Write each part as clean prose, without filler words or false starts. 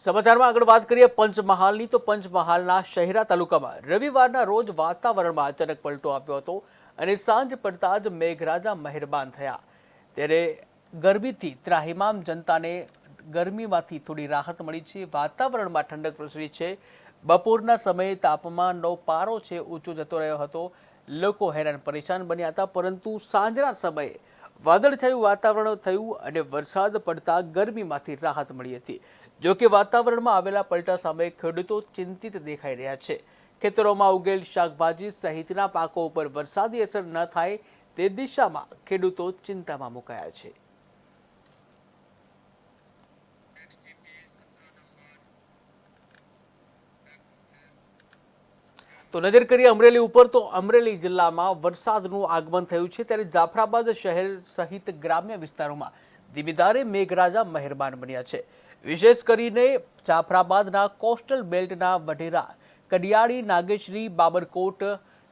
સમાચારમાં આગળ વાત કરીએ પંચમહાલની તો પંચમહાલના શહેરા તાલુકામાં રવિવારના રોજ વાતાવરણમાં અચાનક પલટો આવ્યો હતો અને સાંજ પડતા જ મેઘરાજા મહેરબાન થયા ત્યારે ગરમીથી ત્રાહિમામ જનતાને ગરમીમાંથી થોડી રાહત મળી છે। વાતાવરણમાં ઠંડક પ્રસરી છે। બપોરના સમયે તાપમાનનો પારો છે ઊંચો જતો રહ્યો હતો। લોકો હેરાન પરેશાન બન્યા હતા, પરંતુ સાંજના સમયે વાદળછાયું વાતાવરણ થયું અને વરસાદ પડતા ગરમીમાંથી રાહત મળી હતી। જો કે વાતાવરણમાં આવેલા પલટા સામે ખેડૂતો ચિંતિત દેખાઈ રહ્યા છે। ખેતરોમાં ઉગેલ શાકભાજી સહિતના પાકો ઉપર વરસાદી અસર ન થાય તે દિશામાં ખેડૂતો ચિંતામાં મુકાયા છે। તો નજર કરીએ અમરેલી ઉપર તો અમરેલી જિલ્લામાં વરસાદનું આગમન થયું છે ત્યારે જાફરાબાદ શહેર સહિત ગ્રામ્ય વિસ્તારોમાં ધીમી ધારે મેઘરાજા મહેરબાન બન્યા છે। વિશેષ કરીને જાફરાબાદના કોસ્ટલ બેલ્ટના વઢેરા, કડિયાળી, નાગેશ્રી, બાબરકોટ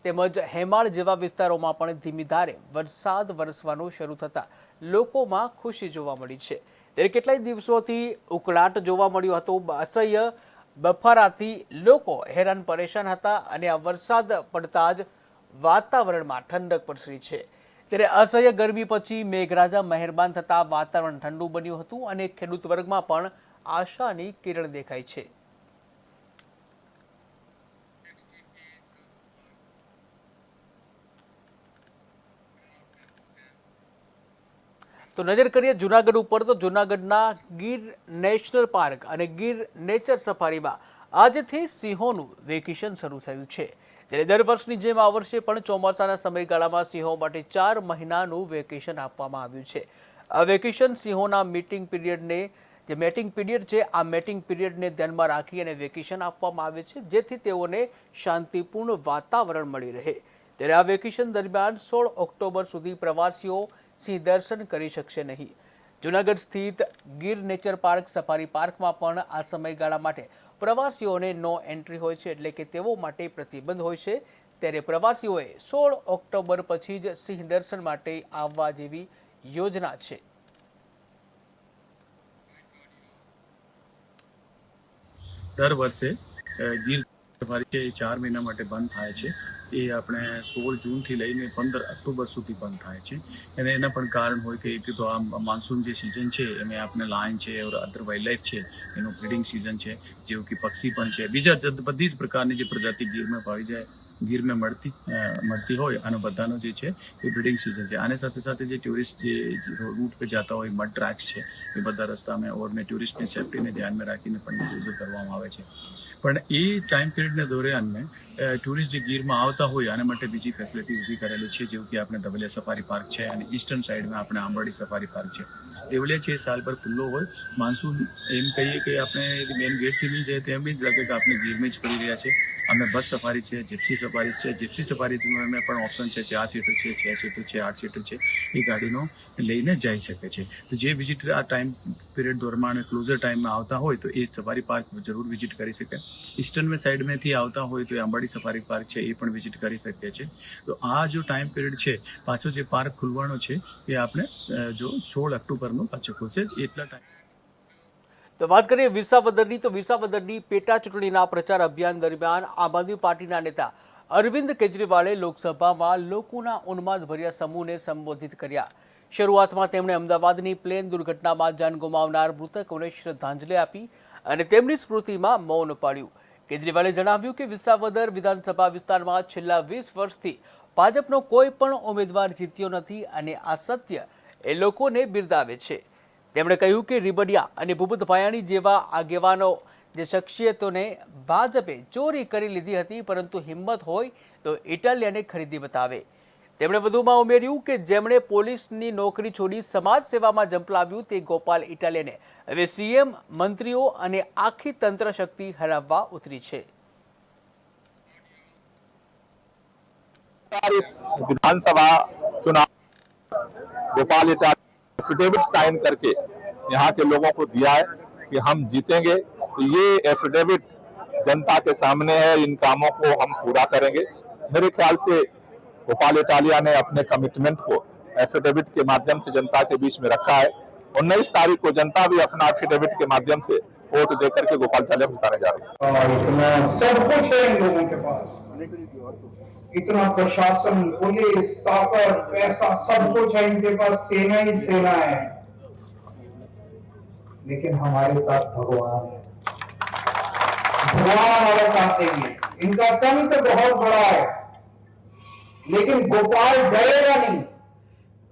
તેમજ હેમાળ જેવા વિસ્તારોમાં પણ ધીમી ધારે વરસાદ વરસવાનું શરૂ થતા લોકોમાં ખુશી જોવા મળી છે। ત્યારે કેટલાય દિવસોથી ઉકળાટ જોવા મળ્યો હતો। અસહ્ય બફારાથી લોકો હેરાન પરેશાન હતા અને આ વરસાદ પડતા જ વાતાવરણમાં ઠંડક પ્રસરી છે। ત્યારે અસહ્ય ગરમી પછી મેઘરાજા મહેરબાન થતા વાતાવરણ ઠંડુ બન્યું હતું અને ખેડૂત વર્ગમાં પણ આશાની કિરણ દેખાઈ છે। તો નજર કરીએ જૂનાગઢ ઉપર તો જૂનાગઢના ગીર નેશનલ પાર્ક અને ગીર નેચર સફારીમાં આજથી સિંહોનું વેકેશન શરૂ થયું છે। ત્યારે દર વર્ષની જેમ આ વર્ષે પણ ચોમાસાના સમયગાળામાં સિંહો માટે 4 મહિનાનું વેકેશન આપવામાં આવ્યું છે। આ વેકેશન સિંહોના મેટિંગ પીરિયડ છે આ મેટિંગ પીરિયડને ધ્યાનમાં રાખી અને વેકેશન આપવામાં આવે છે, જેથી તેઓને શાંતિપૂર્ણ વાતાવરણ મળી રહે। ત્યારે આ વેકેશન દરમિયાન 16 ઓક્ટોબર સુધી પ્રવાસીઓ સિંહ દર્શન કરી શકશે નહીં। જૂનાગઢ સ્થિત ગીર નેચર પાર્ક સફારી પાર્કમાં પણ આ સમયગાળા માટે પ્રવાસીઓને નો એન્ટ્રી હોય છે, એટલે કે તેઓ માટે પ્રતિબંધ હોય છે। ત્યારે પ્રવાસીઓએ 16 ઓક્ટોબર પછી જ સિંહ દર્શન માટે આવવા જેવી યોજના છે। દર વર્ષે ગીર સફારી 4 મહિના માટે બંધ થાય છે। એ આપણે 16 જૂનથી લઈને 15 ઓક્ટોબર સુધી બંધ થાય છે અને એના પણ કારણ હોય કે એક તો આ માનસૂન જે સિઝન છે એમાં આપણે લાયન છે ઓર અધર વાઇલ્ડલાઇફ છે એનું બ્રીડિંગ સિઝન છે, જેવું કે પક્ષી પણ છે, બીજા બધી જ પ્રકારની જે પ્રજાતિ ગીરમાં પાવી જાય ગીરમાં મળતી હોય અને બધાનો જે છે એ બ્રીડિંગ સિઝન છે। આની સાથે સાથે જે ટુરિસ્ટ જે રૂટ પર જતા હોય મડ ટ્રેક્સ છે એ બધા રસ્તામાં ઓર ને ટુરિસ્ટની સેફ્ટીને ધ્યાનમાં રાખીને પણ યુઝ કરવામાં આવે છે। પણ એ ટાઈમ પિરિયડના દરમિયાન ટુરિસ્ટ જે ગીરમાં આવતા હોય આના માટે બીજી ફેસિલિટી ઊભી કરેલી છે, જેવું કે આપણે ધવલિયા સફારી પાર્ક છે અને ઈસ્ટર્ન સાઈડમાં આપણે આંબાડી સફારી પાર્ક છે। ધવલિયા છે સાલ ભર ખુલ્લો હોય, માનસૂન એમ કહીએ કે આપણે મેન ગેટથી નહીં જાય તેમ બી જ લાગે કે આપણે ગીરમાં જ ફરી રહ્યા છે। અમે બસ સફારી છે, જીપ્સી સફારી છે, જીપ્સી સફારીમાં પણ ઓપ્શન છે 4 સીટર છે, 6 સીટર છે, 8 સીટર છે, એ ગાડીનો લઈને જઈ શકે છે। તો જે વિઝિટર આ ટાઈમ પીરિયડ દરમિયાન ક્લોઝર ટાઈમમાં આવતા હોય તો એ સફારી પાર્ક જરૂર વિઝિટ કરી શકે। ઈસ્ટર્ન સાઈડમાંથી આવતા હોય તો આંબાડી સફારી પાર્ક છે એ પણ વિઝિટ કરી શકીએ છીએ। તો આ જો ટાઈમ પીરિયડ છે પાછો જે પાર્ક ખુલવાનો છે એ આપણે જો 16 ઓક્ટોબરનો પાછો ખુલશે એટલા ટાઈમ। તો વાત કરીએ વિસાવદરની તો વિસાવદરની પેટા ચૂંટણીના પ્રચાર અભિયાન દરમિયાન આમ આદમી પાર્ટીના નેતા અરવિંદ કેજરીવાલે લોકસભામાં લોકોના ઉન્માદભર્યા સમૂહને સંબોધિત કર્યા। શરૂઆતમાં તેમણે અમદાવાદની પ્લેન દુર્ઘટનામાં જાન ગુમાવનાર મૃતકોને શ્રદ્ધાંજલિ આપી અને તેમની સ્મૃતિમાં મૌન પાળ્યું। કેજરીવાલે જણાવ્યું કે વિસાવદર વિધાનસભા વિસ્તારમાં છેલ્લા 20 વર્ષથી ભાજપનો કોઈ પણ ઉમેદવાર જીત્યો નથી અને આ સત્ય એ લોકોને બિરદાવે છે। તેમણે કહ્યું કે રીબડિયા અને ભૂપત ભાયાણી જેવા આગેવાનો જે શખ્સિયતોને ભાજપે ચોરી કરી લીધી હતી, પરંતુ હિંમત હોય તો ઇટાલિયાને ખરીદી બતાવે। તેમણે વધુમાં ઉમેર્યું કે જેમણે પોલીસની નોકરી છોડી સમાજ સેવામાં ઝંપલાવ્યું તે ગોપાલ ઇટાલિયાને હવે સીએમ, મંત્રીઓ અને આખી તંત્ર શક્તિ હરાવવા ઉતરી છે। विधानसभा चुनाव गोपाल इटालिया एफिडेविट साइन करके यहाँ के लोगों को दिया है कि हम जीतेंगे। तो ये एफिडेविट जनता के सामने है, इन कामों को हम पूरा करेंगे। मेरे ख्याल से गोपाल इटालिया ने अपने कमिटमेंट को एफिडेविट के माध्यम से जनता के बीच में रखा है। 19 तारीख को जनता भी अपना एफिडेविट के माध्यम से वोट देकर के गोपाल इटालिया को जिताने जा रहे हैं। और इतना सब कुछ है इन लोगों के पास, इतना प्रशासन, पुलिस, ताकत, पैसा, सब कुछ है इनके पास, सेना ही सेना है। लेकिन हमारे साथ भगवान है, भगवान हमारे साथ नहीं है। इनका तंत्र बहुत बड़ा है, लेकिन गोपाल डरेगा नहीं,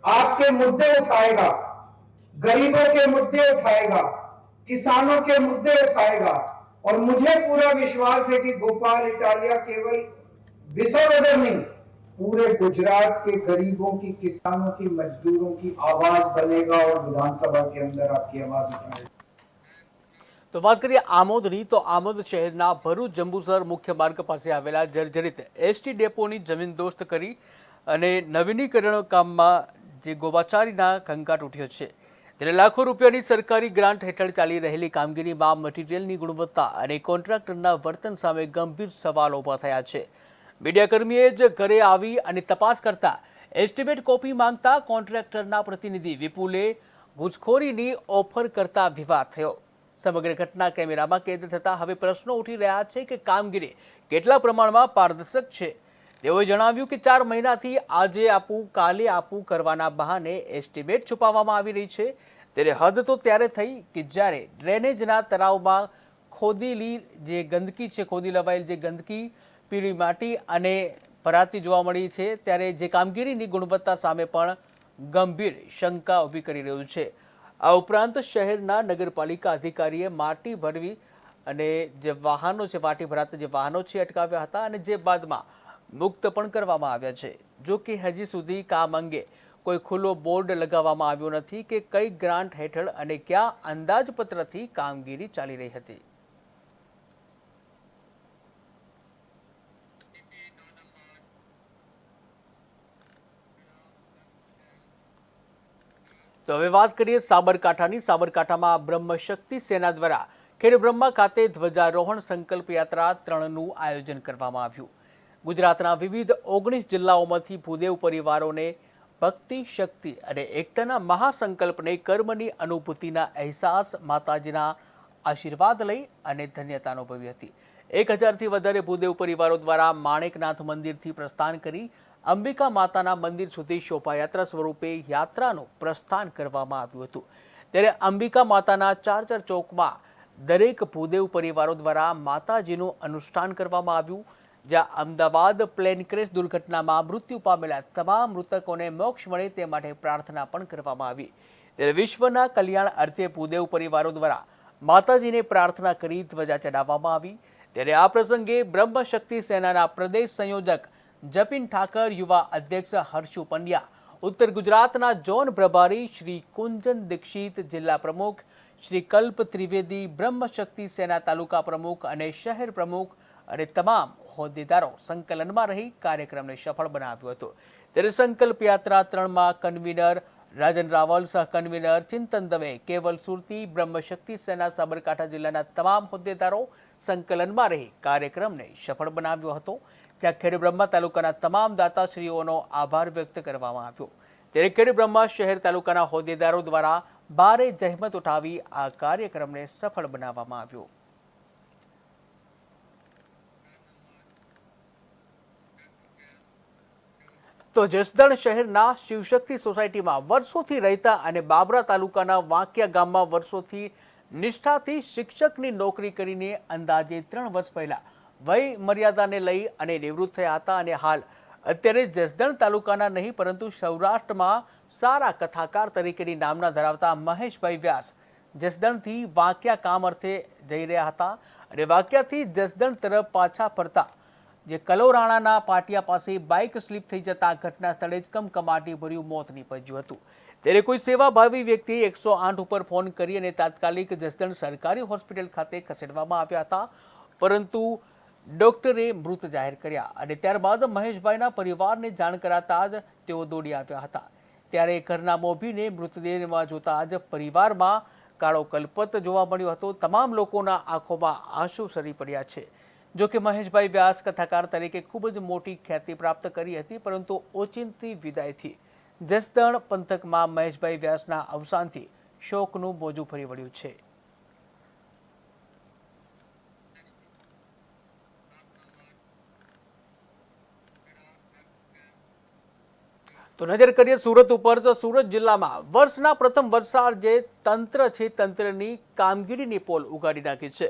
आपके मुद्दे उठाएगा, गरीबों के मुद्दे उठाएगा, किसानों के मुद्दे उठाएगा। और मुझे पूरा विश्वास है कि गोपाल इटालिया केवल विसावदर नहीं, पूरे गुजरात के गरीबों की, किसानों की, मजदूरों की आवाज बनेगा और विधानसभा के अंदर आपकी आवाज उठाएगा। તો વાત કરીએ આમોદની, તો આમોદ શહેરના ભરૂચ જંબુસર મુખ્ય માર્ગ પાસે આવેલા જર્જરિત એસટી ડેપોની જમીન દોસ્ત કરી અને નવીનીકરણ કામમાં જે ગોબાચારીના ઘંકાટ ઉઠ્યો છે, ત્યારે લાખો રૂપિયાની સરકારી ગ્રાન્ટ હેઠળ ચાલી રહેલી કામગીરીમાં મટીરિયલની ગુણવત્તા અને કોન્ટ્રાક્ટરના વર્તન સામે ગંભીર સવાલ ઊભા થયા છે. મીડિયાકર્મીએ જ ઘરે આવી અને તપાસ કરતા એસ્ટિમેટ કોપી માંગતા કોન્ટ્રાક્ટરના પ્રતિનિધિ વિપુલે ઘૂસખોરીની ઓફર કરતા વિવાદ થયો. સમગ્ર ઘટના કેમેરામાં કેદ થતા હવે પ્રશ્નો ઉઠી રહ્યા છે કે કામગીરી કેટલા પ્રમાણમાં પારદર્શક છે. તેઓએ જણાવ્યું કે 4 મહિનાથી આજે આપું કાલે આપું કરવાના બહાને એસ્ટિમેટ છુપાવવામાં આવી રહી છે. ત્યારે હદ તો ત્યારે થઈ કે જ્યારે ડ્રેનેજના તળાવમાં ખોદેલી જે ગંદકી છે, ખોદી લવાયેલ જે ગંદકી, પીળી માટી અને ભરાતી જોવા મળી છે, ત્યારે જે કામગીરીની ગુણવત્તા સામે પણ ગંભીર શંકા ઊભી કરી રહ્યું છે. આ ઉપરાંત શહેરના નગરપાલિકા અધિકારીએ માટી ભરવી અને જે વાહનો છે, માટી ભરાતા જે વાહનો છે અટકાવ્યા હતા અને જે બાદમાં મુક્ત પણ કરવામાં આવ્યા છે. જો કે હજી સુધી કામ અંગે કોઈ ખુલ્લો બોર્ડ લગાવવામાં આવ્યો નથી કે કઈ ગ્રાન્ટ હેઠળ અને કયા અંદાજપત્રથી કામગીરી ચાલી રહી હતી. તો હવે વાત કરીએ સાબરકાંઠાની. સાબરકાંઠામાં બ્રહ્મશક્તિ સેના દ્વારા ખેડબ્રહ્મા ખાતે ધ્વજારોહણ સંકલ્પ યાત્રા 3નું આયોજન કરવામાં આવ્યું. ગુજરાતના વિવિધ 19 જિલ્લાઓમાંથી ભૂદેવ પરિવારોને ભક્તિ, શક્તિ અને એકતાના મહાસંકલ્પને કર્મની અનુભૂતિના અહેસાસ, માતાજીના આશીર્વાદ લઈ અને ધન્યતા અનુભવી હતી. 1000થી વધારે ભૂદેવ પરિવારો દ્વારા માણેકનાથ મંદિરથી પ્રસ્થાન કરી અંબિકા માતાના મંદિર સુધી શોભાયાત્રા સ્વરૂપે યાત્રાનું પ્રસ્થાન કરવામાં આવ્યું હતું. ત્યારે અંબિકા માતાના ચારચર ચોકમાં દરેક ભૂદેવ પરિવારો દ્વારા માતાજીનું અનુષ્ઠાન કરવામાં આવ્યું. જ્યાં અમદાવાદ પ્લેન ક્રેશ દુર્ઘટનામાં મૃત્યુ પામેલા તમામ મૃતકોને મોક્ષ મળે તે માટે પ્રાર્થના પણ કરવામાં આવી. ત્યારે વિશ્વના કલ્યાણ અર્થે ભૂદેવ પરિવારો દ્વારા માતાજીને પ્રાર્થના કરી ધ્વજા ચડાવવામાં આવી. ત્યારે આ પ્રસંગે બ્રહ્મશક્તિ સેનાના પ્રદેશ સંયોજક જપિન ઠાકર, યુવા અધ્યક્ષ હર્ષુ પંડ્યા, ઉત્તર ગુજરાતના ઝોન પ્રભારી શ્રી કુંજન દીક્ષિત, જિલ્લા પ્રમુખ શ્રી કલ્પ ત્રિવેદી, બ્રહ્મશક્તિ સેના તાલુકા પ્રમુખ અને શહેર પ્રમુખ અને તમામ હોદ્દેદારો સંકલનમાં રહી કાર્યક્રમને સફળ બનાવ્યો હતો. ત્યારે સંકલ્પ યાત્રા 3માં કન્વીનર રાજન રાવલ, સહ કન્વીનર ચિંતન દવે, કેવલ સુરતી, બ્રહ્મશક્તિ સેના સાબરકાંઠા જિલ્લાના તમામ હોદ્દેદારો સંકલનમાં રહી કાર્યક્રમને સફળ બનાવ્યો હતો. ત્યાં ખેડબ્રહ્મા તાલુકાના તમામ દાતાશ્રીઓનો આભાર વ્યક્ત કરવામાં આવ્યો. ત્યારે ખેડબ્રહ્મા શહેર તાલુકાના હોદ્દેદારો દ્વારા ભારે જહેમત ઉઠાવી આ કાર્યક્રમને સફળ બનાવવામાં આવ્યો. તો જસદણ શહેરના શિવશક્તિ સોસાયટીમાં વર્ષોથી રહેતા અને બાબરા તાલુકાના વાંકિયા ગામમાં વર્ષોથી નિષ્ઠાથી શિક્ષકની નોકરી કરીને અંદાજે 3 વર્ષ પહેલા વય મર્યાદાને લઈ અને નિવૃત્ત થયા હતા અને હાલ અત્યારે જસદણ તાલુકાના નહીં પરંતુ સૌરાષ્ટ્રમાં સારા કથાકાર તરીકેની નામના ધરાવતા મહેશભાઈ વ્યાસ જસદણથી વાંકિયા કામ અર્થે જઈ રહ્યા હતા અને વાંકિયાથી જસદણ તરફ પાછા ફરતા જે કલોરાણાના પાટિયા પાસે બાઇક સ્લીપ થઈ જતા ઘટના સ્થળે જ કમકમાટી ભર્યું મોત નીપજ્યું હતું. ત્યારે કોઈ સેવાભાવી વ્યક્તિએ 108 ઉપર ફોન કરી અને તાત્કાલિક જસદણ સરકારી હોસ્પિટલ ખાતે ખસેડવામાં આવ્યા હતા, પરંતુ ડોક્ટરે મૃત જાહેર કર્યા અને ત્યારબાદ મહેશભાઈના પરિવારને જાણ કરાતા જ તેઓ દોડી આવ્યા હતા. ત્યારે ઘરના મોભીને મૃતદેહમાં જોતા જ પરિવારમાં કાળો કલ્પત જોવા મળ્યો હતો. તમામ લોકોના આંખોમાં આંસુ સરી પડ્યા છે. જો કે મહેશભાઈ વ્યાસ કથાકાર તરીકે ખૂબ જ મોટી ખ્યાતિ પ્રાપ્ત કરી હતી, પરંતુ ઓચિંતી વિદાયથી જસદણ પંથકમાં મહેશભાઈ વ્યાસના અવસાનથી શોકનું મોજું ફરી વળ્યું છે. તો નજર કરીએ સુરત ઉપર, તો સુરત જિલ્લામાં વર્ષના પ્રથમ વરસાદે તંત્ર છે તંત્રની કામગીરીની પોલ ઉગાડી નાખી છે.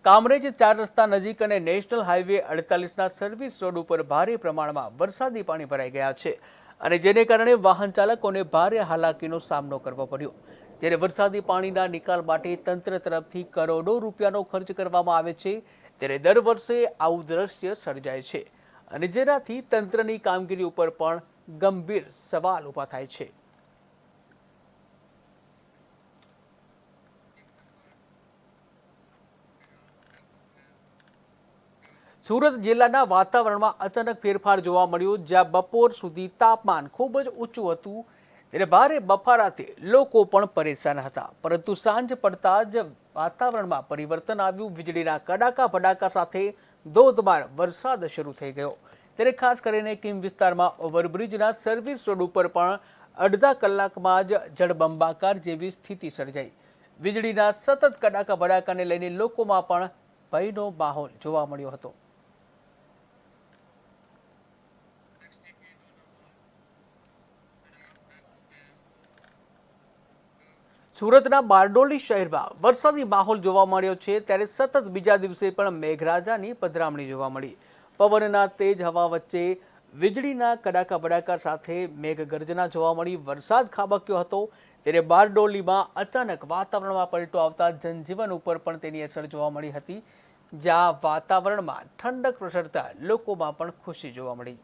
કામરેજ 4 રસ્તા નજીક અને નેશનલ હાઈવે 48ના સર્વિસ રોડ ઉપર ભારે પ્રમાણમાં વરસાદી પાણી ભરાઈ ગયા છે અને જેને કારણે વાહન ચાલકોને ભારે હાલાકીનો સામનો કરવો પડ્યો. ત્યારે વરસાદી પાણીના નિકાલ માટે તંત્ર તરફથી કરોડો રૂપિયાનો ખર્ચ કરવામાં આવે છે, ત્યારે દર વર્ષે આવું દ્રશ્ય સર્જાય છે અને જેનાથી તંત્રની કામગીરી ઉપર પણ ગંભીર સવાલ ઊભા થાય છે. સુરત જિલ્લાના વાતાવરણમાં અચાનક ફેરફાર જોવા મળ્યો, જ્યાં બપોર સુધી તાપમાન ખૂબ જ ઊંચું હતું, ત્યારે ભારે બફારાથી લોકો પણ પરેશાન હતા. પરંતુ સાંજ પડતા જ વાતાવરણમાં પરિવર્તન આવ્યું. વીજળીના કડાકા ભડાકા સાથે ધોધમાર વરસાદ શરૂ થઈ ગયો. ત્યારે ખાસ કરીને કિમ વિસ્તારમાં ઓવરબ્રિજના સર્વિસ રોડ ઉપર પણ અડધા કલાકમાં જ જળબંબાકાર જેવી સ્થિતિ સર્જાઈ. વીજળીના સતત કડાકા ભડાકાને લઈને લોકોમાં પણ ભયનો માહોલ જોવા મળ્યો હતો. સુરતના બારડોલી શહેરમાં વરસાદી માહોલ જોવા મળ્યો છે, ત્યારે સતત બીજા દિવસે પણ મેઘરાજાની પધરામણી જોવા મળી. પવનના તેજ હવા વચ્ચે વીજળીના કડાકા ભડાકા સાથે મેઘગર્જના જોવા મળી. વરસાદ ખાબક્યો હતો, ત્યારે બારડોલીમાં અચાનક વાતાવરણમાં પલટો આવતા જનજીવન ઉપર પણ તેની અસર જોવા મળી હતી, જ્યાં વાતાવરણમાં ઠંડક પ્રસરતા લોકોમાં પણ ખુશી જોવા મળી.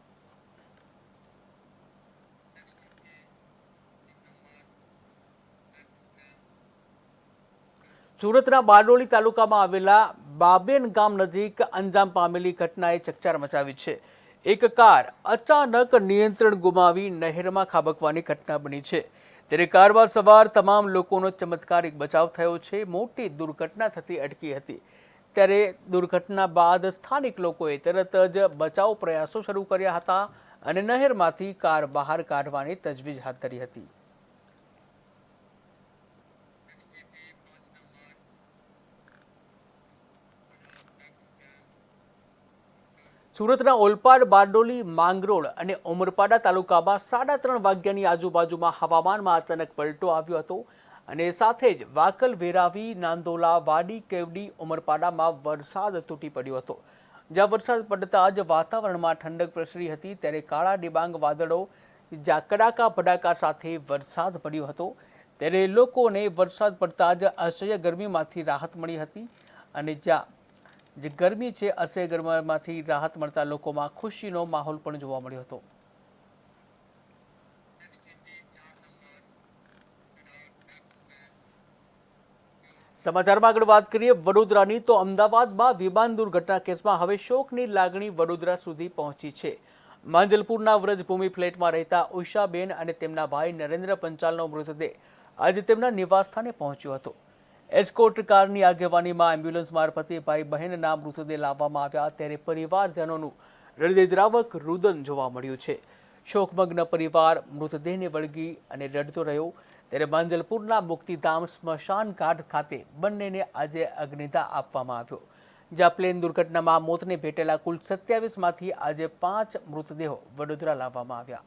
સુરતના બારડોલી તાલુકામાં આવેલા બાબેન ગામ નજીક અંજામ પામેલી ઘટનાએ ચકચાર મચાવી છે. એક કાર અચાનક નિયંત્રણ ગુમાવી નહેરમાં ખાબકવાની ઘટના બની છે, ત્યારે કારમાં સવાર તમામ લોકોનો ચમત્કારિક બચાવ થયો છે. મોટી દુર્ઘટના થતી અટકી હતી. ત્યારે દુર્ઘટના બાદ સ્થાનિક લોકોએ તરત જ બચાવ પ્રયાસો શરૂ કર્યા હતા અને નહેરમાંથી કાર બહાર કાઢવાની તજવીજ હાથ ધરી હતી. સુરતના ઓલપાડ, બારડોલી, માંગરોળ અને ઉમરપાડા તાલુકામાં 3:30 વાગ્યાની આજુબાજુમાં હવામાનમાં અચાનક પલટો આવ્યો હતો અને સાથે જ વાકલ, વેરાવી, નાંદોલા, વાડી, કેવડી, ઉમરપાડામાં વરસાદ તૂટી પડ્યો હતો. જ્યાં વરસાદ પડતા જ વાતાવરણમાં ઠંડક પ્રસરી હતી, ત્યારે કાળા ડિબાંગ વાદળો જ્યાં કડાકા ભડાકા સાથે વરસાદ પડ્યો હતો, ત્યારે લોકોને વરસાદ પડતા જ અસહ્ય ગરમીમાંથી રાહત મળી હતી અને જ્યાં જે ગરમી છે અસહ્ય ગરમીમાંથી રાહત મળતા લોકોમાં ખુશીનો માહોલ પણ જોવા મળ્યો હતો. સમાચારમાં આગળ વાત કરીએ વડોદરાની, તો અમદાવાદમાં વિમાન દુર્ઘટના કેસમાં હવે શોકની લાગણી વડોદરા સુધી પહોંચી છે. માંજલપુરના વ્રજભૂમિ ફ્લેટમાં રહેતા ઉષાબેન અને તેમના ભાઈ નરેન્દ્ર પંચાલનો મૃતદેહ આજે તેમના નિવાસસ્થાને પહોંચ્યો હતો. એસ્કોર્ટ કારની આગેવાનીમાં એમ્બ્યુલન્સ મારફતે ભાઈ બહેનના મૃતદેહ લાવવામાં આવ્યા, ત્યારે પરિવારજનોનું હૃદયદ્રાવક રુદન જોવા મળ્યું છે. શોકમગ્ન પરિવાર મૃતદેહને વળગી અને રડતો રહ્યો, ત્યારે માંજલપુરના મુક્તિધામ સ્મશાન ઘાટ ખાતે બંનેને આજે અગ્નિદાહ આપવામાં આવ્યો. જ્યાં પ્લેન દુર્ઘટનામાં મોતને ભેટેલા કુલ 27માંથી આજે 5 મૃતદેહો વડોદરા લાવવામાં આવ્યા.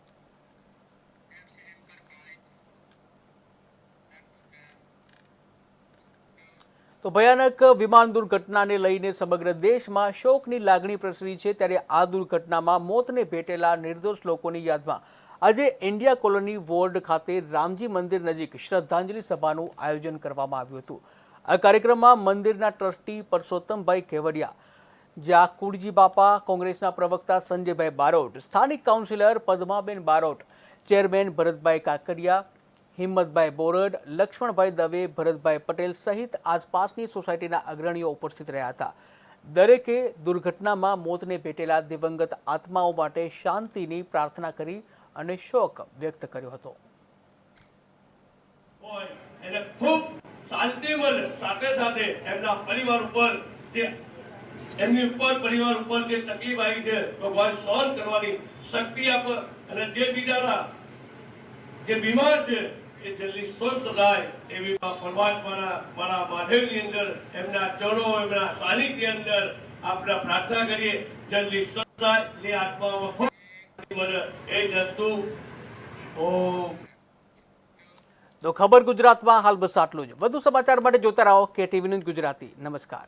તો ભયાનક વિમાન દુર્ઘટનાને લઈને સમગ્ર દેશમાં શોકની લાગણી પ્રસરી છે, ત્યારે આ દુર્ઘટનામાં મોતને ભેટેલા નિર્દોષ લોકોની યાદમાં આજે ઇન્ડિયા કોલોની વોર્ડ ખાતે રામજી મંદિર નજીક શ્રદ્ધાંજલિ સભાનું આયોજન કરવામાં આવ્યું હતું. આ કાર્યક્રમમાં મંદિરના ટ્રસ્ટી પરસોત્તમભાઈ કેવડિયા, જ્યાં કુળજી બાપા, કોંગ્રેસના પ્રવક્તા સંજયભાઈ બારોટ, સ્થાનિક કાઉન્સિલર પદ્માબેન બારોટ, ચેરમેન ભરતભાઈ કાકડિયા, હિંમતભાઈ બોરડ, લક્ષ્મણભાઈ દવે, ભરતભાઈ પટેલ સહિત આસપાસની સોસાયટીના અગ્રણીઓ ઉપસ્થિત રહ્યા હતા. દરેકે દુર્ઘટનામાં મોતને ભેટેલા દિવંગત આત્માઓ માટે શાંતિની પ્રાર્થના કરી અને શોક વ્યક્ત કર્યો હતો. ખૂબ શાંતિ મળે, સાથે સાથે એમના પરિવાર ઉપર જે પરિવાર ઉપર જે તકલીફ આવી છે, ભગવાન સહન કરવાની શક્તિ આપે અને જે બીજાના જે બીમાર છે એ જલ્દી સ્વસ્થ થાય એવી પરમાત્માના મારા મહાદેવની અંદર એમના ચરણો, એમના સાનિધ્ય અંદર આપણે પ્રાર્થના કરીએ, જલ્દી સ્વસ્થ થાય, એ આત્મામાં મળે એ જ વસ્તુ તો ખબર ગુજરાતમાં હાલ બસ આટલું જ. વધુ સમાચાર માટે જોતા રહો KTV ન્યૂઝ ગુજરાતી. નમસ્કાર.